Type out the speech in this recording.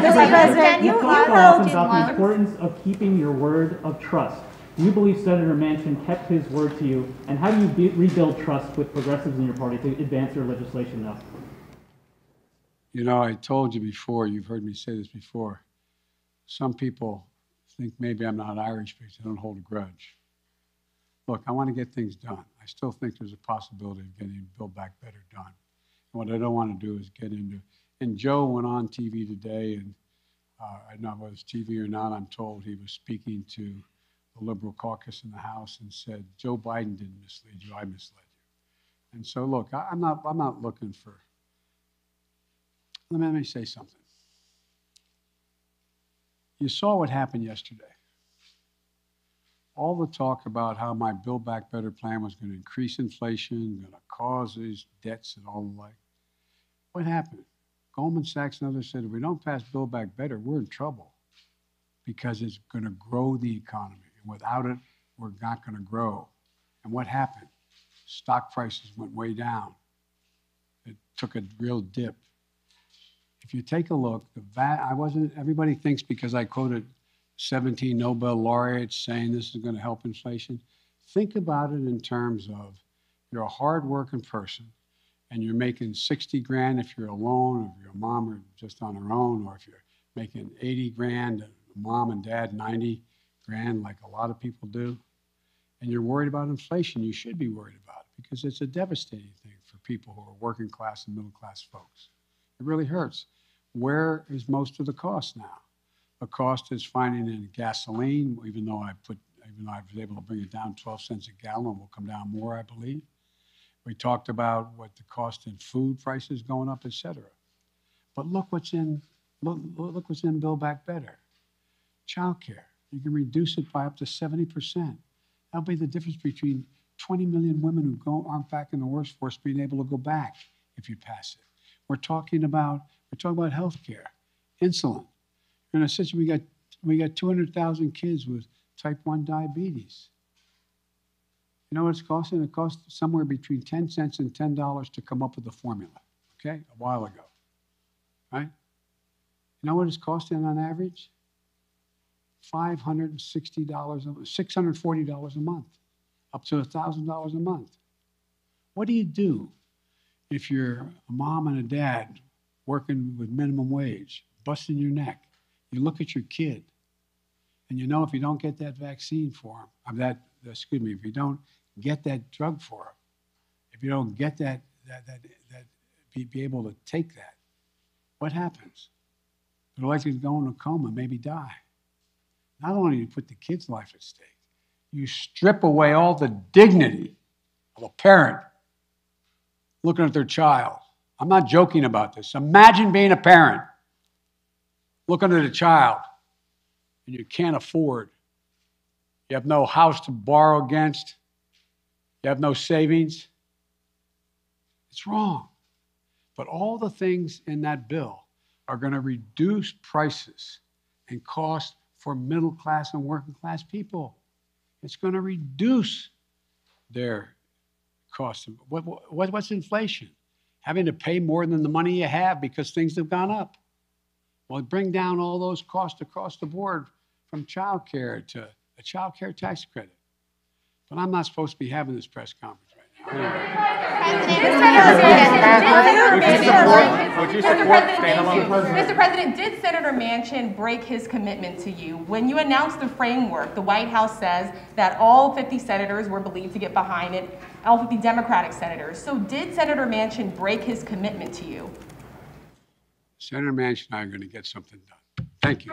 Mr. President, You you talked held often about the one. importance of keeping your word of trust. Do you believe Senator Manchin kept his word to you? And how do you rebuild trust with progressives in your party to advance your legislation now? You know, I told you before, you've heard me say this before, some people think maybe I'm not Irish because I don't hold a grudge. Look, I want to get things done. I still think there's a possibility of getting Build Back Better done. And what I don't want to do is get into, and Joe went on TV today, and I don't know whether it's TV or not, I'm told he was speaking to the Liberal caucus in the House and said, Joe Biden didn't mislead you, I misled you. And so look, I'm not looking for, let me say something. You saw what happened yesterday. All the talk about how my Build Back Better plan was going to increase inflation, going to cause these debts and all the like. What happened? Goldman Sachs and others said, if we don't pass Build Back Better, we're in trouble because it's going to grow the economy. And without it, we're not going to grow. And what happened? Stock prices went way down. It took a real dip. If you take a look, everybody thinks because I quoted 17 Nobel laureates saying this is going to help inflation. Think about it in terms of you're a hardworking person and you're making 60 grand if you're alone, or if you're a mom or just on her own, or if you're making 80 grand, mom and dad 90 grand like a lot of people do, and you're worried about inflation, you should be worried about it because it's a devastating thing for people who are working class and middle class folks. It really hurts. Where is most of the cost now? The cost is finding in gasoline, even though I was able to bring it down 12 cents a gallon, will come down more, I believe. We talked about what the cost in food prices going up, et cetera. But look what's in Build Back Better. Child care. You can reduce it by up to 70%. That'll be the difference between 20 million women who aren't back in the workforce being able to go back if you pass it. We're talking about health care, insulin. In a situation, we got 200,000 kids with type 1 diabetes. You know what it's costing? It cost somewhere between 10 cents and $10 to come up with the formula, okay, a while ago, right? You know what it's costing on average? $560, $640 a month, up to $1,000 a month. What do you do if you're a mom and a dad working with minimum wage, busting your neck? You look at your kid, and you know if you don't get that vaccine for him, if you don't get that drug for him, if you don't get be able to take that, what happens? They're likely to go in a coma, maybe die. Not only do you put the kid's life at stake, you strip away all the dignity of a parent looking at their child. I'm not joking about this. Imagine being a parent, looking at a child, and you can't afford. You have no house to borrow against. You have no savings. It's wrong. But all the things in that bill are going to reduce prices and cost for middle class and working class people. It's going to reduce their cost. What's inflation? Having to pay more than the money you have because things have gone up. Well, bring down all those costs across the board, from child care to a child care tax credit. But I'm not supposed to be having this press conference right now. Would you support standalone? Mr. President, did Senator Manchin break his commitment to you? When you announced the framework, the White House says that all 50 senators were believed to get behind it, all 50 Democratic senators. So did Senator Manchin break his commitment to you? Senator Manchin and I are going to get something done. Thank you.